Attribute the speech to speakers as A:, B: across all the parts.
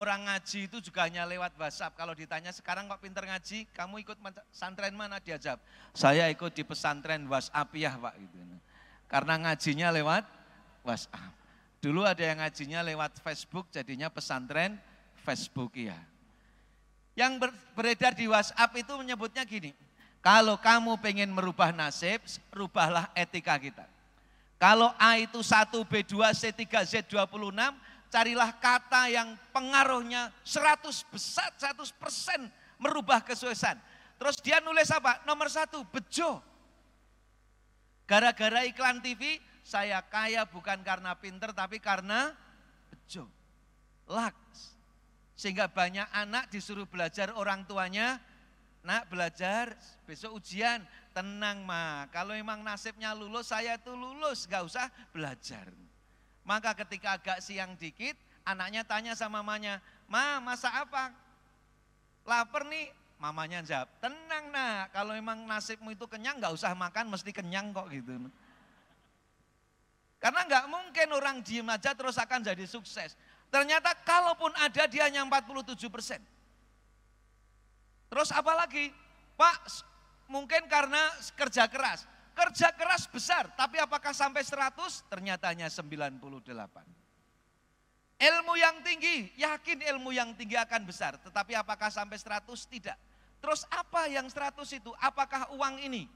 A: orang ngaji itu juga hanya lewat WhatsApp. Kalau ditanya sekarang kok pinter ngaji, kamu ikut pesantren mana? Dia jawab, saya ikut di pesantren WhatsAppiyah Pak. Gitu. Karena ngajinya lewat WhatsApp. Dulu ada yang ngajinya lewat Facebook, jadinya pesantren Facebookia. Yang beredar di WhatsApp itu menyebutnya gini, kalau kamu pengen merubah nasib, rubahlah etika kita. Kalau A itu 1, B2, C3, Z26, carilah kata yang pengaruhnya 100% merubah kesuksesan. Terus dia nulis apa? Nomor 1, bejo. Gara-gara iklan TV, saya kaya bukan karena pinter tapi karena bejo. Laks. Sehingga banyak anak disuruh belajar orang tuanya, nak belajar besok ujian, tenang Ma, kalau emang nasibnya lulus, saya tuh lulus, gak usah belajar. Maka ketika agak siang dikit, anaknya tanya sama mamanya, Ma masak apa? Lapar nih, mamanya jawab, tenang nak, kalau emang nasibmu itu kenyang gak usah makan, mesti kenyang kok gitu. Karena gak mungkin orang diem aja terus akan jadi sukses. Ternyata kalaupun ada dia hanya 47%. Terus apa lagi? Pak, mungkin karena kerja keras. Kerja keras besar, tapi apakah sampai 100? Ternyata hanya 98. Ilmu yang tinggi, yakin ilmu yang tinggi akan besar. Tetapi apakah sampai 100? Tidak. Terus apa yang 100 itu? Apakah uang ini?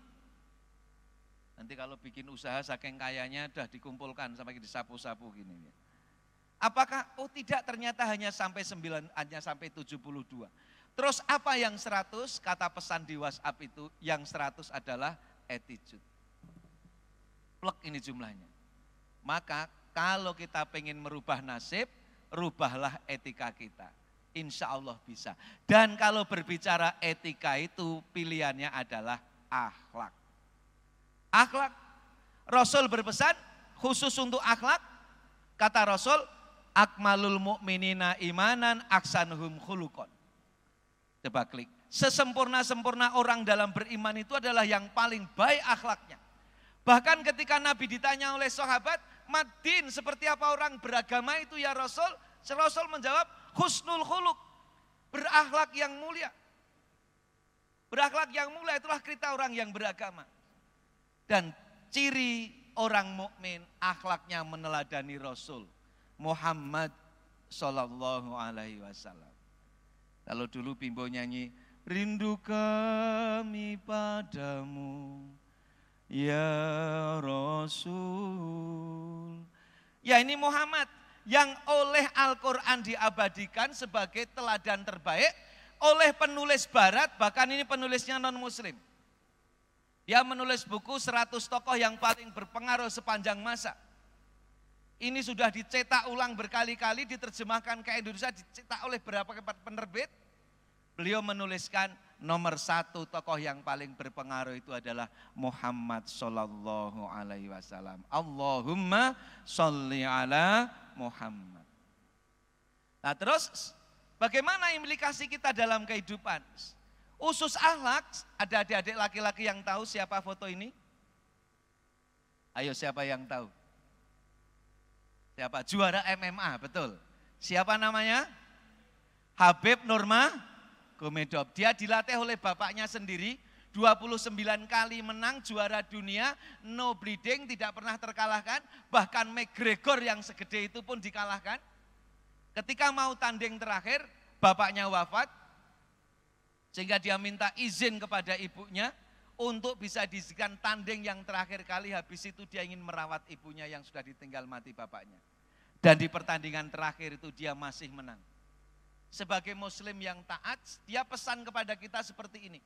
A: Nanti kalau bikin usaha saking kayanya udah dikumpulkan sampai disapu-sapu gini. Apakah? Oh tidak, ternyata hanya sampai 72. Terus apa yang 100? Kata pesan di WhatsApp itu, yang 100 adalah attitude. Plek ini jumlahnya. Maka kalau kita pengen merubah nasib, rubahlah etika kita. Insya Allah bisa. Dan kalau berbicara etika itu pilihannya adalah akhlak. Akhlak. Rasul berpesan khusus untuk akhlak. Kata Rasul, akmalul mu'minina imanan aksanuhum khuluqan. Coba klik. Sesempurna-sempurna orang dalam beriman itu adalah yang paling baik akhlaknya. Bahkan ketika Nabi ditanya oleh sahabat, Madin seperti apa orang beragama itu ya Rasul? Rasul menjawab, husnul khuluq, berakhlak yang mulia. Berakhlak yang mulia itulah kita orang yang beragama. Dan ciri orang mukmin akhlaknya meneladani Rasul Muhammad Sallallahu Alaihi Wasallam. Kalau dulu Bimbo nyanyi, rindu kami padamu ya Rasul. Ya ini Muhammad yang oleh Al-Quran diabadikan sebagai teladan terbaik oleh penulis barat, bahkan ini penulisnya non muslim. Dia menulis buku 100 tokoh yang paling berpengaruh sepanjang masa. Ini sudah dicetak ulang berkali-kali, diterjemahkan ke Indonesia, dicetak oleh beberapa penerbit. Beliau menuliskan nomor 1 tokoh yang paling berpengaruh itu adalah Muhammad Sallallahu Alaihi Wasallam. Allahumma sholli ala Muhammad. Nah terus bagaimana implikasi kita dalam kehidupan? Usus akhlak, ada adik-adik laki-laki yang tahu siapa foto ini? Ayo siapa yang tahu? Siapa? Juara MMA, betul. Siapa namanya? Habib Nurmagomedov. Dia dilatih oleh bapaknya sendiri, 29 kali menang juara dunia, no bleeding, tidak pernah terkalahkan. Bahkan McGregor yang segede itu pun dikalahkan. Ketika mau tanding terakhir, bapaknya wafat, sehingga dia minta izin kepada ibunya untuk bisa diizinkan tanding yang terakhir kali. Habis itu dia ingin merawat ibunya yang sudah ditinggal mati bapaknya. Dan di pertandingan terakhir itu dia masih menang. Sebagai muslim yang taat, dia pesan kepada kita seperti ini.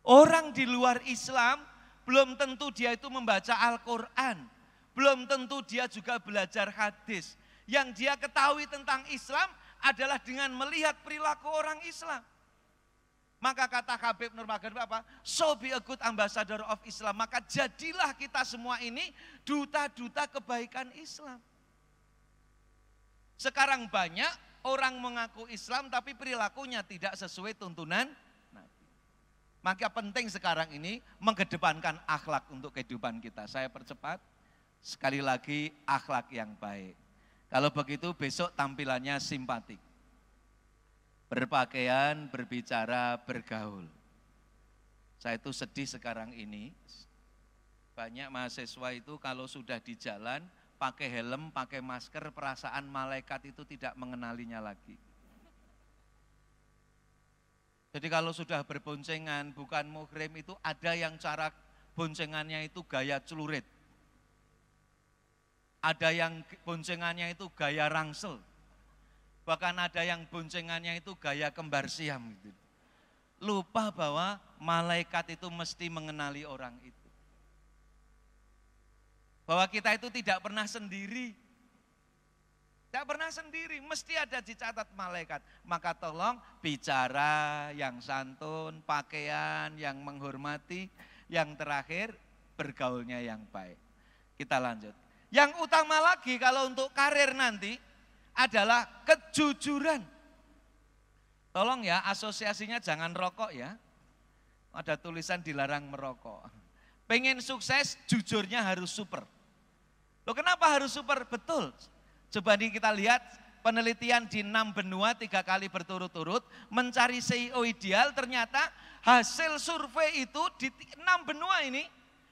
A: Orang di luar Islam belum tentu dia itu membaca Al-Quran. Belum tentu dia juga belajar hadis. Yang dia ketahui tentang Islam adalah dengan melihat perilaku orang Islam. Maka kata Habib Nurmagomedov apa? So be a good ambassador of Islam. Maka jadilah kita semua ini duta-duta kebaikan Islam. Sekarang banyak orang mengaku Islam tapi perilakunya tidak sesuai tuntunan Nabi. Maka penting sekarang ini mengedepankan akhlak untuk kehidupan kita. Saya percepat, sekali lagi akhlak yang baik. Kalau begitu besok tampilannya simpatik. berpakaian, berbicara, bergaul. Saya itu sedih sekarang ini, banyak mahasiswa itu kalau sudah di jalan, pakai helm, pakai masker, perasaan malaikat itu tidak mengenalinya lagi. Jadi kalau sudah berboncengan, bukan muhrim itu ada yang cara boncengannya itu gaya celurit. Ada yang boncengannya itu gaya rangsel. Bahkan ada yang boncengannya itu gaya kembar siam. Gitu. Lupa bahwa malaikat itu mesti mengenali orang itu. Bahwa kita itu tidak pernah sendiri. Tidak pernah sendiri, mesti ada dicatat malaikat. Maka tolong bicara yang santun, pakaian yang menghormati, yang terakhir bergaulnya yang baik. Kita lanjut. Yang utama lagi kalau untuk karir nanti adalah kejujuran. Tolong ya, asosiasinya jangan rokok ya. Ada tulisan dilarang merokok. Pengen sukses, jujurnya harus super. Loh kenapa harus super? Betul. Coba nih kita lihat penelitian di 6 benua 3 kali berturut-turut mencari CEO ideal, ternyata hasil survei itu di 6 benua ini,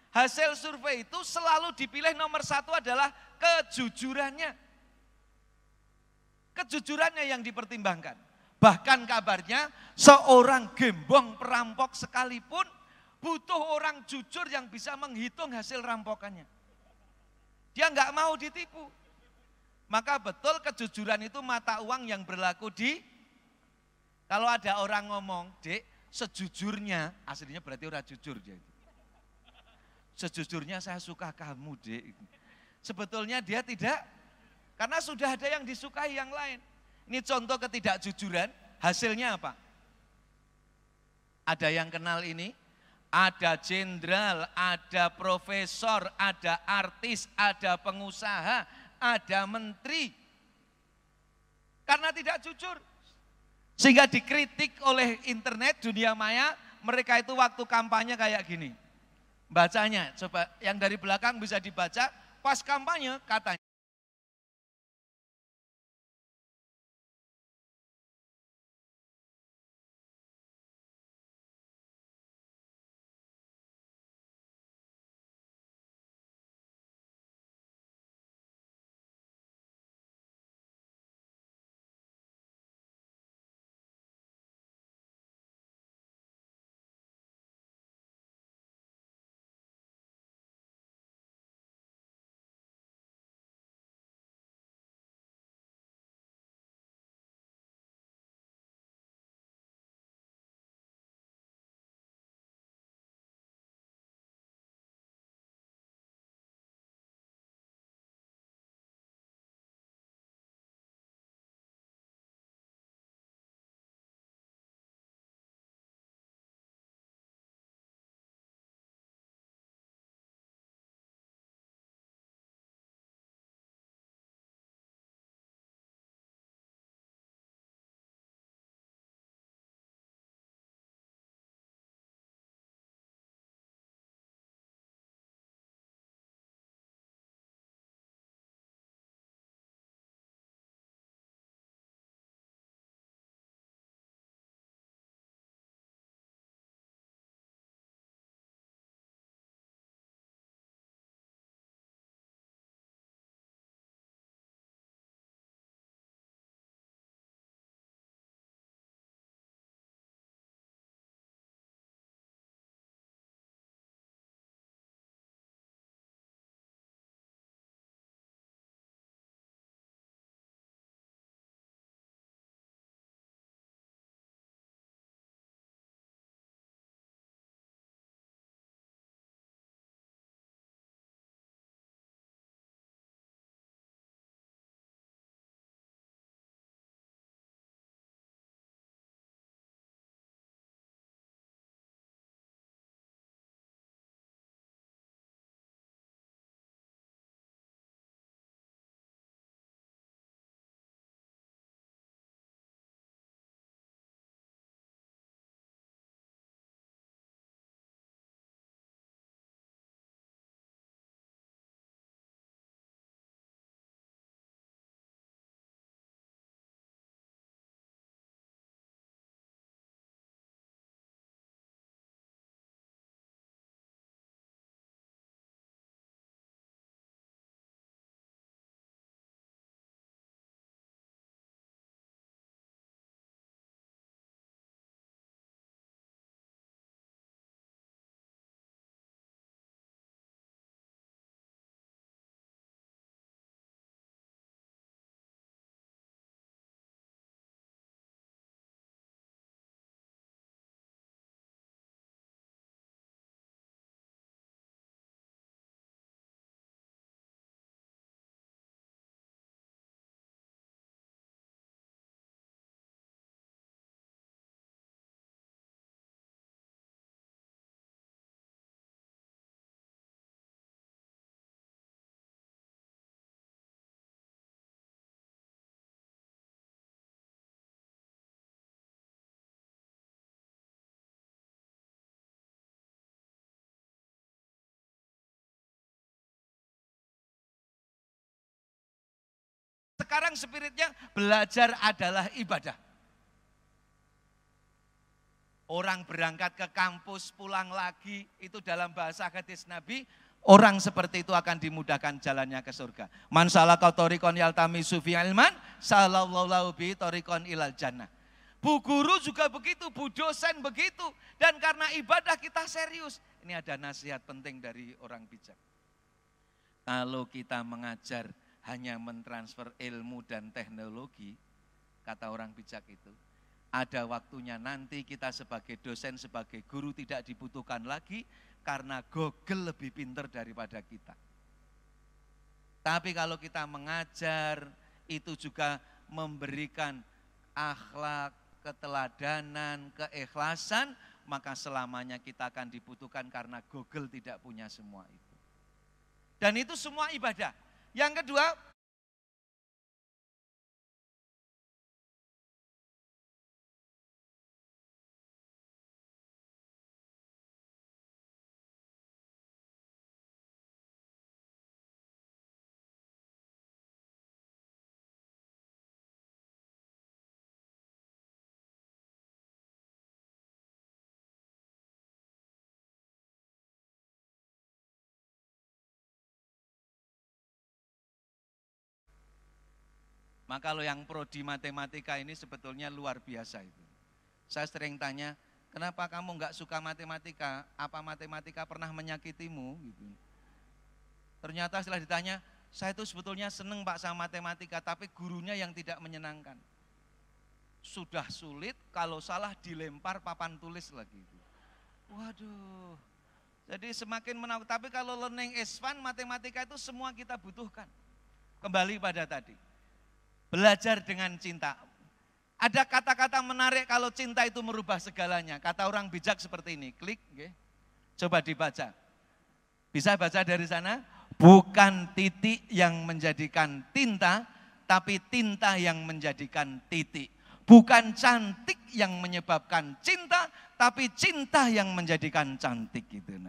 A: hasil survei itu selalu dipilih nomor 1 adalah kejujurannya. Kejujurannya yang dipertimbangkan. Bahkan kabarnya seorang gembong perampok sekalipun butuh orang jujur yang bisa menghitung hasil rampokannya. Dia nggak mau ditipu. Maka betul kejujuran itu mata uang yang berlaku kalau ada orang ngomong, Dek, sejujurnya, aslinya berarti orang jujur dia. Sejujurnya saya suka kamu, Dek. Sebetulnya dia tidak, karena sudah ada yang disukai yang lain. Ini contoh ketidakjujuran, hasilnya apa? Ada yang kenal ini? Ada jenderal, ada profesor, ada artis, ada pengusaha, ada menteri, karena tidak jujur. Sehingga dikritik oleh internet, dunia maya, mereka itu waktu kampanye kayak gini. Bacanya, coba yang dari belakang bisa dibaca, pas kampanye katanya. sekarang spiritnya belajar adalah ibadah. Orang berangkat ke kampus, pulang lagi, itu dalam bahasa hadis Nabi, orang seperti itu akan dimudahkan jalannya ke surga. Man salaka thoriqan yaltamisu fi ilman, sallallahu bi thoriqan ilal jannah. Bu guru juga begitu, bu dosen begitu. Dan karena ibadah kita serius. Ini ada nasihat penting dari orang bijak. Kalau kita mengajar hanya mentransfer ilmu dan teknologi, kata orang bijak itu, ada waktunya nanti kita sebagai dosen, sebagai guru tidak dibutuhkan lagi karena Google lebih pintar daripada kita. Tapi kalau kita mengajar, itu juga memberikan akhlak, keteladanan, keikhlasan, maka selamanya kita akan dibutuhkan karena Google tidak punya semua itu. Dan itu semua ibadah. Yang kedua, maka kalau yang prodi matematika ini sebetulnya luar biasa itu. Saya sering tanya, kenapa kamu enggak suka matematika? Apa matematika pernah menyakitimu? Gitu. Ternyata setelah ditanya, saya itu sebetulnya seneng Pak sama matematika, tapi gurunya yang tidak menyenangkan. Sudah sulit, kalau salah dilempar papan tulis lagi. Waduh, jadi semakin menakut. Tapi kalau learning is fun, matematika itu semua kita butuhkan. Kembali pada tadi. Belajar dengan cinta. Ada kata-kata menarik kalau cinta itu merubah segalanya. Kata orang bijak seperti ini, klik, coba dibaca. Bisa baca dari sana? Bukan titik yang menjadikan tinta, tapi tinta yang menjadikan titik. Bukan cantik yang menyebabkan cinta, tapi cinta yang menjadikan cantik gitu.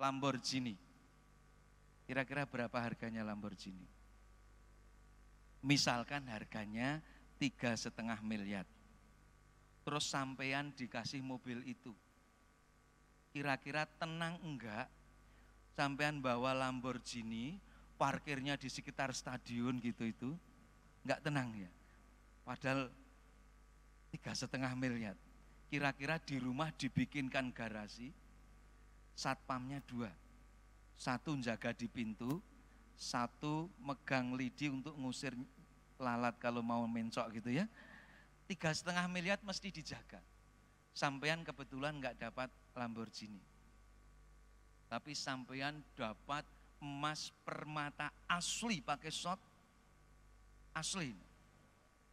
A: Lamborghini. Kira-kira berapa harganya Lamborghini? Misalkan harganya 3,5 miliar. Terus sampean dikasih mobil itu. Kira-kira tenang enggak sampean bawa Lamborghini, parkirnya di sekitar stadion gitu itu? Enggak tenang ya. Padahal 3,5 miliar. Kira-kira di rumah dibikinkan garasi, satpamnya 2. Satu jaga di pintu, satu megang lidi untuk ngusir lalat kalau mau mencok gitu ya. 3,5 miliar mesti dijaga. Sampean kebetulan nggak dapat Lamborghini. Tapi sampean dapat emas permata asli pakai shot. Asli.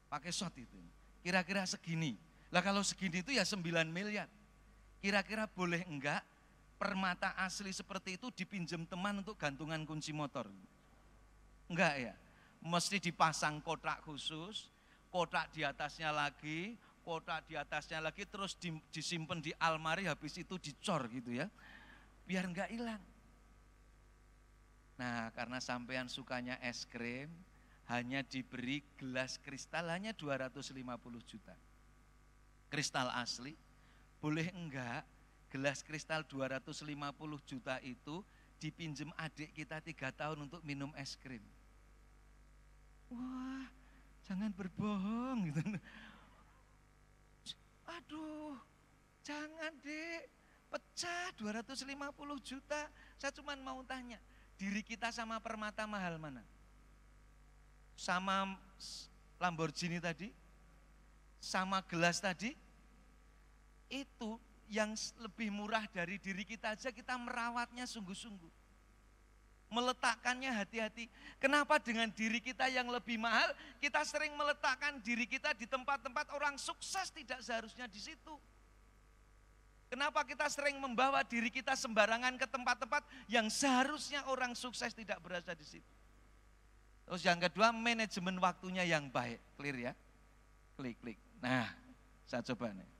A: Pakai shot itu. Kira-kira segini. Lah kalau segini itu ya 9 miliar. Kira-kira boleh enggak permata asli seperti itu dipinjam teman untuk gantungan kunci motor? Enggak ya. Mesti dipasang kotak khusus, kotak di atasnya lagi, kotak di atasnya lagi, terus disimpan di almari, habis itu dicor gitu ya. Biar enggak hilang. Nah, karena sampean sukanya es krim, hanya diberi gelas kristal hanya 250 juta. Kristal asli, boleh enggak gelas kristal 250 juta itu dipinjem adik kita 3 tahun untuk minum es krim. Wah, jangan berbohong gitu. Aduh, jangan dek, pecah 250 juta. Saya cuma mau tanya, diri kita sama permata mahal mana? Sama Lamborghini tadi? Sama gelas tadi? Itu yang lebih murah dari diri kita aja kita merawatnya sungguh-sungguh. Meletakkannya hati-hati. Kenapa dengan diri kita yang lebih mahal, kita sering meletakkan diri kita di tempat-tempat orang sukses tidak seharusnya di situ. Kenapa kita sering membawa diri kita sembarangan ke tempat-tempat yang seharusnya orang sukses tidak berada di situ. Terus yang kedua, manajemen waktunya yang baik. Clear ya? Klik. Nah, saya coba nih.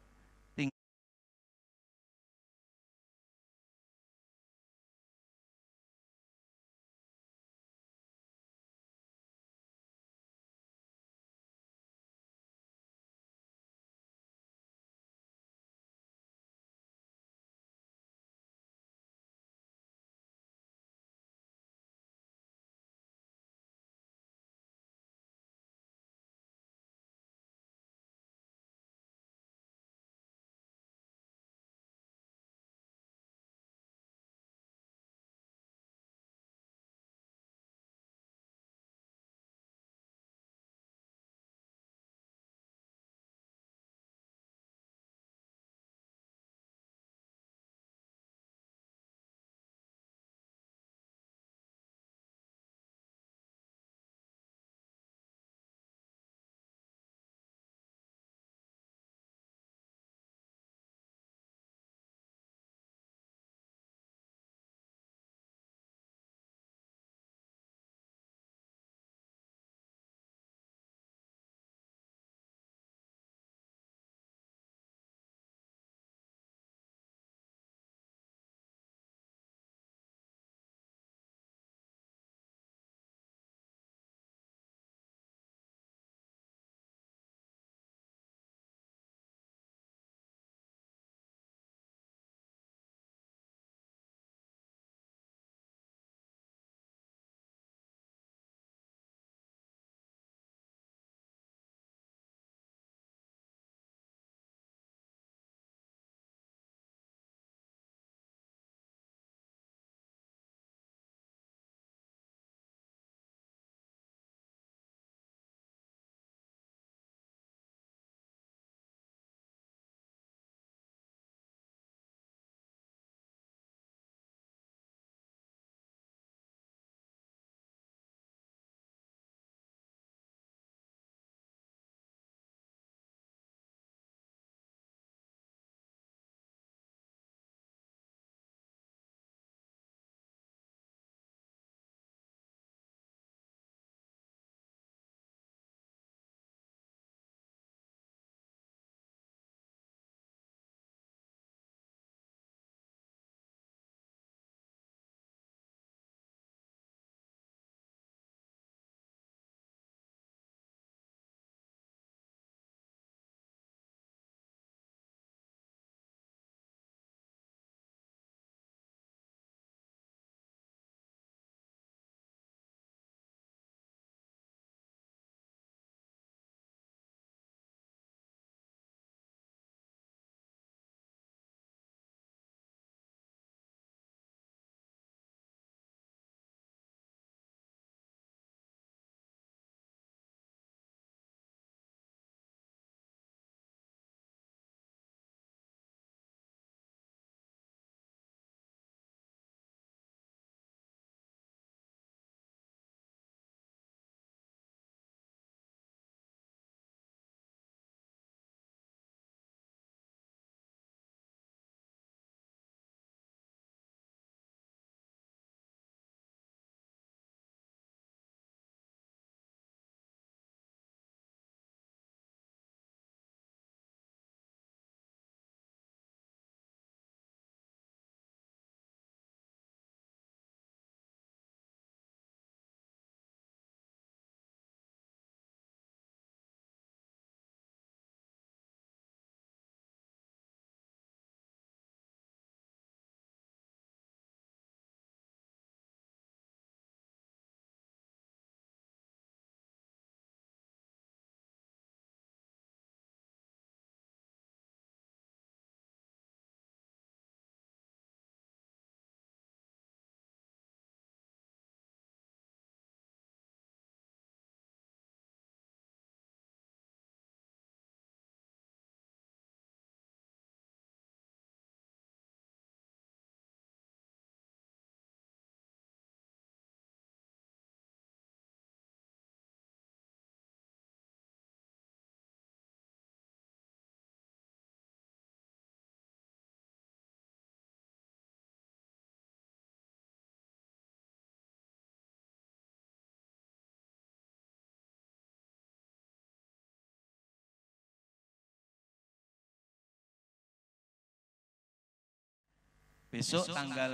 A: Besok tanggal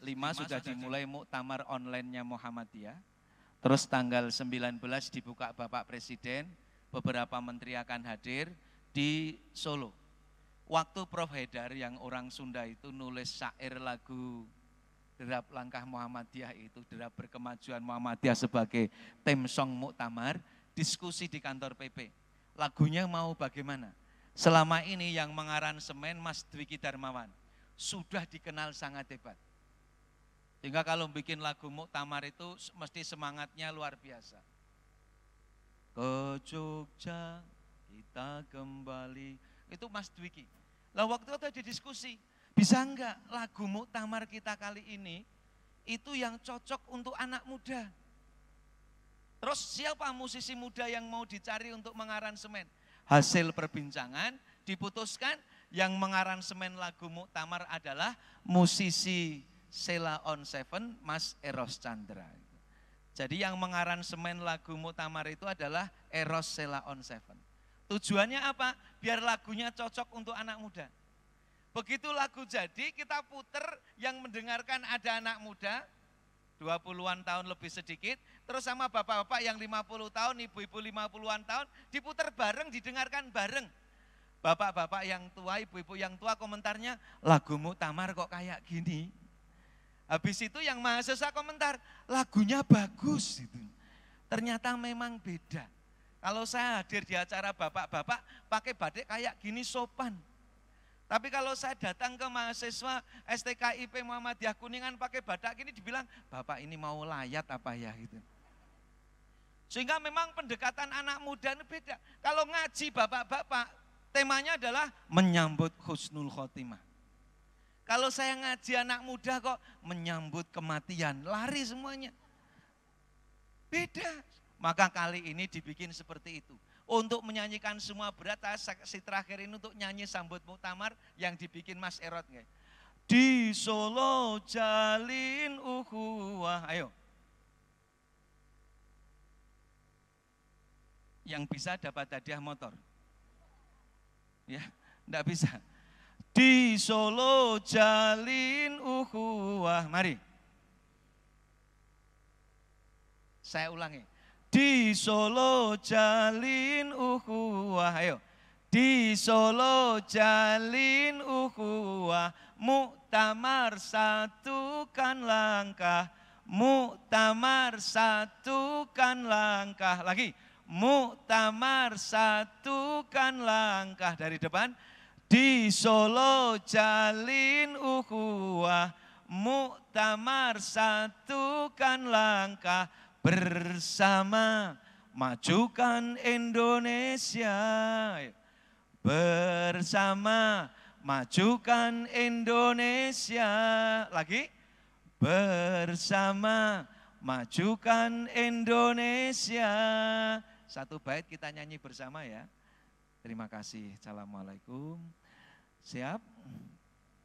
A: 5 sudah dimulai muktamar online-nya Muhammadiyah. Terus tanggal 19 dibuka Bapak Presiden, beberapa menteri akan hadir di Solo. Waktu Prof. Haidar yang orang Sunda itu nulis syair lagu Derap Langkah Muhammadiyah itu, Derap Berkemajuan Muhammadiyah sebagai theme song muktamar, diskusi di kantor PP. Lagunya mau bagaimana? Selama ini yang mengaransemen Mas Dwiki Darmawan sudah dikenal sangat hebat. Sehingga kalau bikin lagu muktamar itu mesti semangatnya luar biasa. Ke Jogja kita kembali, itu Mas Dwiki. Lah waktu itu ada diskusi, bisa enggak lagu muktamar kita kali ini itu yang cocok untuk anak muda. Terus siapa musisi muda yang mau dicari untuk mengaransemen? Hasil perbincangan diputuskan yang mengaransemen lagu muktamar adalah musisi Sheila on Seven, Mas Eros Chandra. Jadi yang mengaransemen lagu muktamar itu adalah Eros Sheila on Seven. Tujuannya apa? Biar lagunya cocok untuk anak muda. Begitu lagu jadi, kita puter yang mendengarkan ada anak muda, 20-an tahun lebih sedikit, terus sama bapak-bapak yang 50 tahun, ibu-ibu 50-an tahun, diputer bareng, didengarkan bareng. Bapak-bapak yang tua, ibu-ibu yang tua komentarnya, lagu muktamar kok kayak gini. Habis itu yang mahasiswa komentar, lagunya bagus. Gitu. Ternyata memang beda. Kalau saya hadir di acara bapak-bapak, pakai batik kayak gini sopan. Tapi kalau saya datang ke mahasiswa STKIP Muhammadiyah Kuningan pakai badak gini dibilang, Bapak ini mau layat apa ya gitu. Sehingga memang pendekatan anak muda ini beda. Kalau ngaji bapak-bapak, temanya adalah menyambut husnul khotimah. Kalau saya ngaji anak muda kok menyambut kematian, lari semuanya. Beda. Maka kali ini dibikin seperti itu. Untuk menyanyikan semua berat, si terakhir ini untuk nyanyi sambut muktamar yang dibikin Mas Erot. Di Solo jalin ukhuwah, ayo. Yang bisa dapat hadiah motor. Ya, enggak bisa. Di Solo jalin ukhuwah, mari. Saya ulangi. Di Solo jalin ukhuwah, ayo. Di Solo jalin ukhuwah, muktamar satukan langkah, muktamar satukan langkah. Lagi, muktamar satukan langkah dari depan. Di Solo jalin ukhuwah, muktamar satukan langkah. Bersama majukan Indonesia, bersama majukan Indonesia. Lagi, bersama majukan Indonesia. Satu bait kita nyanyi bersama ya. Terima kasih. Assalamualaikum. Siap?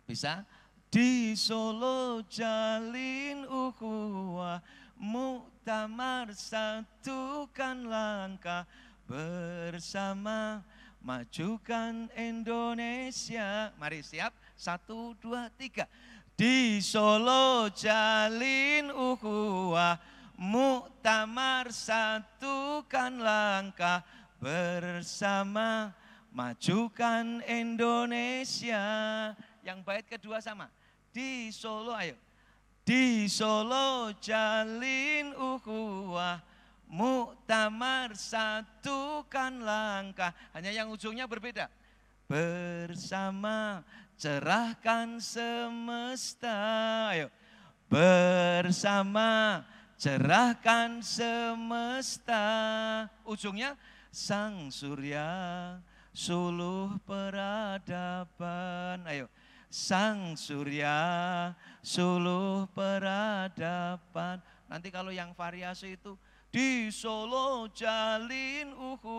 A: Bisa? Di Solo jalin ukhuwah, muktamar satukan langkah, bersama majukan Indonesia. Mari siap, 1, 2, 3. Di Solo jalin ukhuwah, muktamar satukan langkah, bersama majukan Indonesia. Yang bait kedua sama. Di Solo, ayo. Di Solo jalin ukhuwah, muktamar satukan langkah. Hanya yang ujungnya berbeda. Bersama cerahkan semesta. Ayo. Bersama cerahkan semesta. Ujungnya sang surya suluh peradaban. Ayo. Sang surya suluh peradaban. Nanti kalau yang variasi itu di Solo jalin ukhuwah.